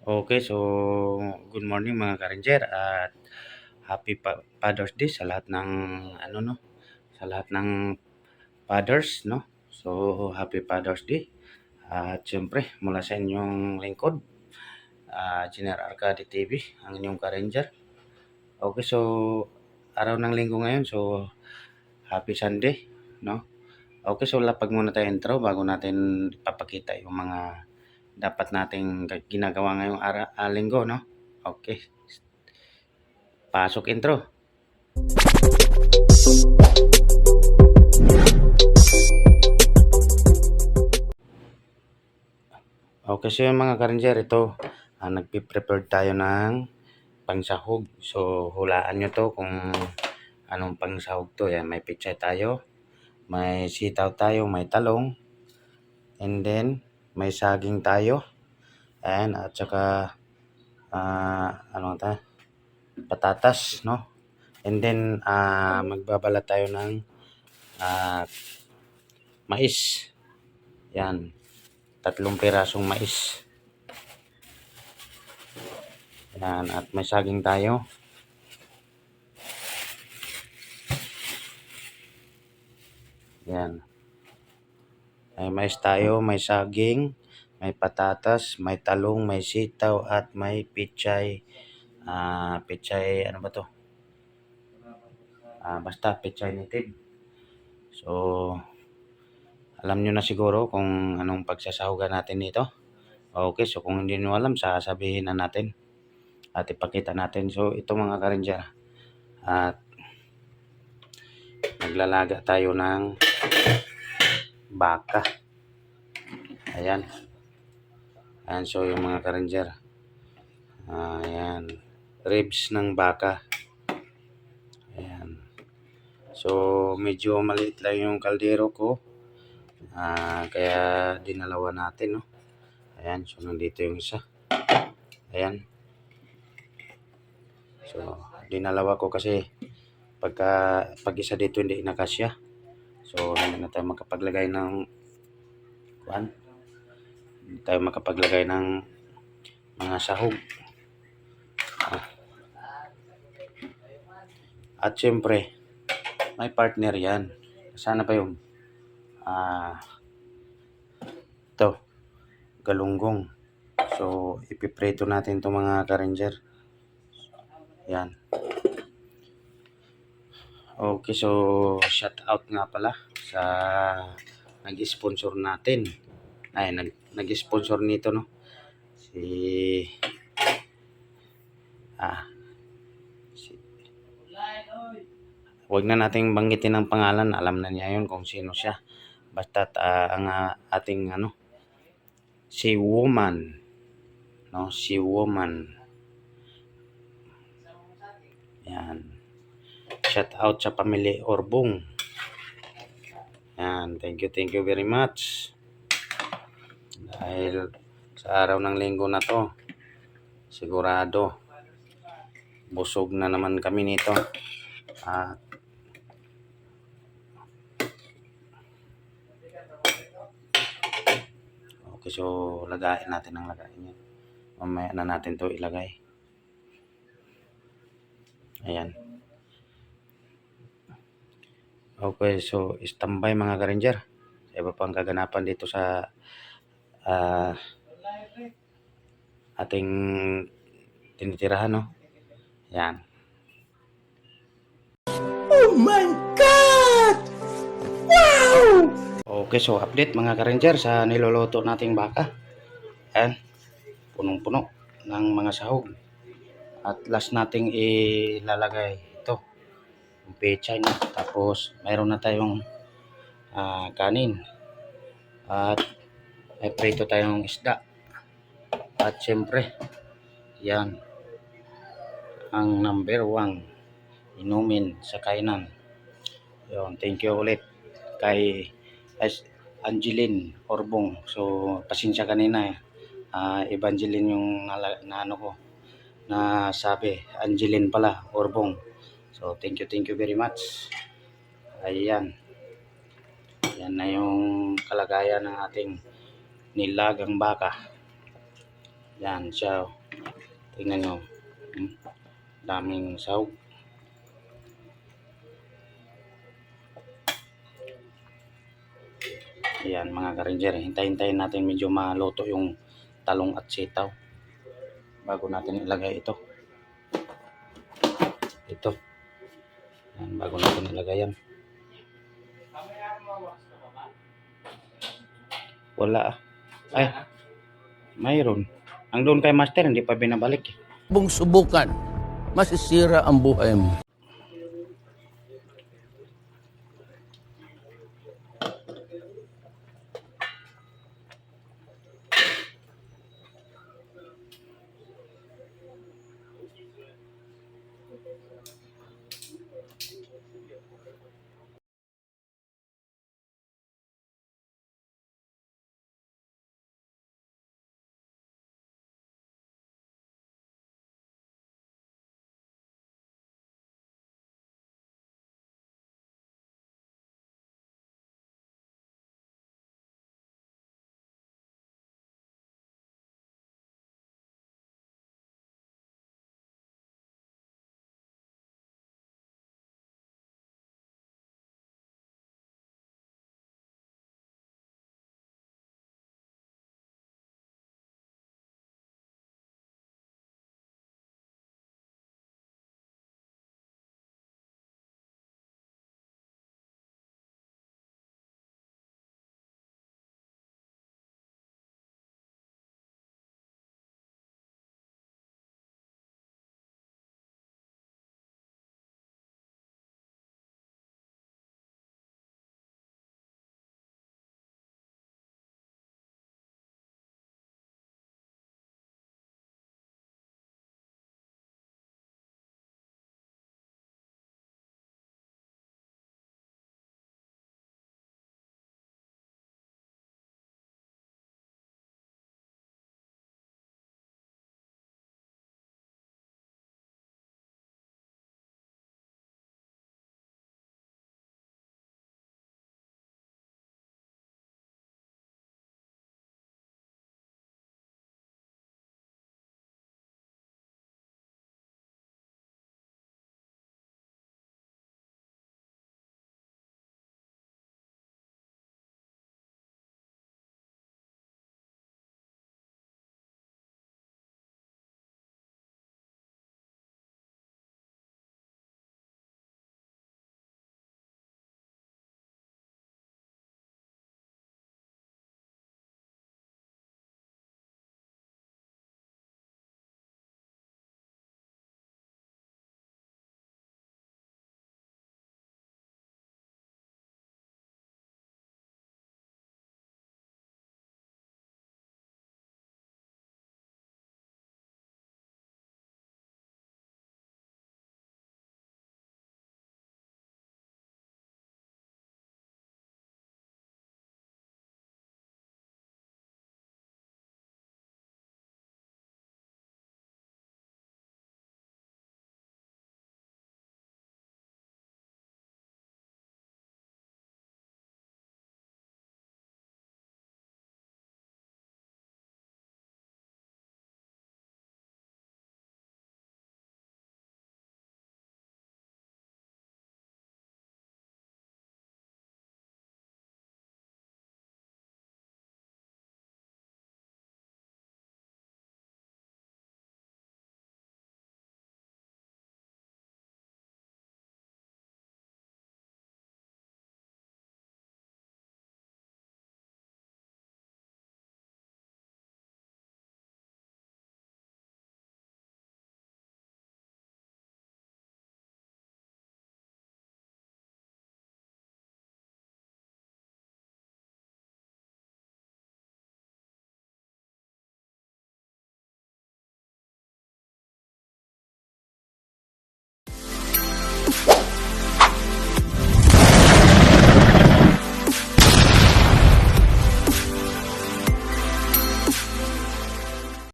Okay, so good morning mga ka-ranger at happy Father's Day sa lahat ng ano no, sa lahat ng fathers no. So happy Father's Day. At siyempre mula sa inyong lingkod, General Arcade TV, ang inyong ka-ranger. Okay, so araw ng linggo ngayon, so happy Sunday no. Okay, so lapag muna tayo intro bago natin ipapakita yung mga dapat nating ginagawa ngayong linggo no. Okay, pasok intro. Okay, so yung mga ka-ranger, ito, nagpe-prepare tayo ng pangsahog. So, hulaan nyo to kung anong pangsahog to. Yan, may pichay tayo, may sitaw tayo, may talong, and then, may saging tayo, and at saka, ano ta, patatas, no? And then, magbabala tayo ng mais. Yan, 3 pirasong mais. Yan, at may saging tayo. Yan. May mais tayo, may saging, may patatas, may talong, may sitaw, at may pichay. Pichay, ano ba to? Basta pichay native. So, alam nyo na siguro kung anong pagsasahugan natin dito. Okay, so kung hindi nyo alam, sasabihin na natin at ipakita natin. So, ito mga ka-ranger, at naglalaga tayo ng baka. Ayan. Ayan, so yung mga ka-ranger. Ayan. Ribs ng baka. Ayan. So, medyo maliit lang yung kaldero ko. Kaya dinalawa natin, no? Ayan, so nandito yung isa. Ayan. So, dinalawa ko kasi pag isa dito hindi nakasya. So, hindi na tayo makapaglagay ng mga sahog. At syempre, may partner yan. Sana pa yung ito, galunggong. So, ipiprito natin itong mga ka-ranger. Yan. Okay, so shout out nga pala sa nag-sponsor natin. Nag-sponsor nito, no? Huwag na nating banggitin ang pangalan, alam na niya yun kung sino siya. Basta ang ating si woman, no? Si woman. Yan. Shout out sa pamilya Orbong. Yan, thank you very much. Dahil sa araw ng linggo na to, sigurado busog na naman kami nito. Okay, so lagayin natin ang lagayin yan. Mamaya na natin to ilagay. Ayan. Okay, so standby mga ka-ranger. Sa iba pang kaganapan dito sa ating tinitirahan, no? Yan. Oh my God! Wow! Okay, so update mga ka-ranger sa niluluto nating baka. Ayan. Punong-puno ng mga sahog. At last nating ilalagay ito. Yung pechay na. Tapos mayroon na tayong kanin. At may prito tayong isda. At syempre, yan ang number 1 inumin sa kainan. Yun, thank you ulit kay Angeline Orbong. So, pasensya kanina Evangeline yung ano ko na sabi, Angeline pala Orbong. So, thank you very much. Ayan. Yan na yung kalagayan ng ating nilagang baka. Yan siya. Tingnan nyo. Daming sahog. Ayan mga ka-ranger. Hintayin natin medyo maluto yung talong at sitaw. Bago natin ilagay ito. Ito. Yan, bago natin ilagay yan. Wala ah. Ay, mayroon. Ang doon kay master, hindi pa binabalik eh. Bung subukan, masisira ang buhay mo.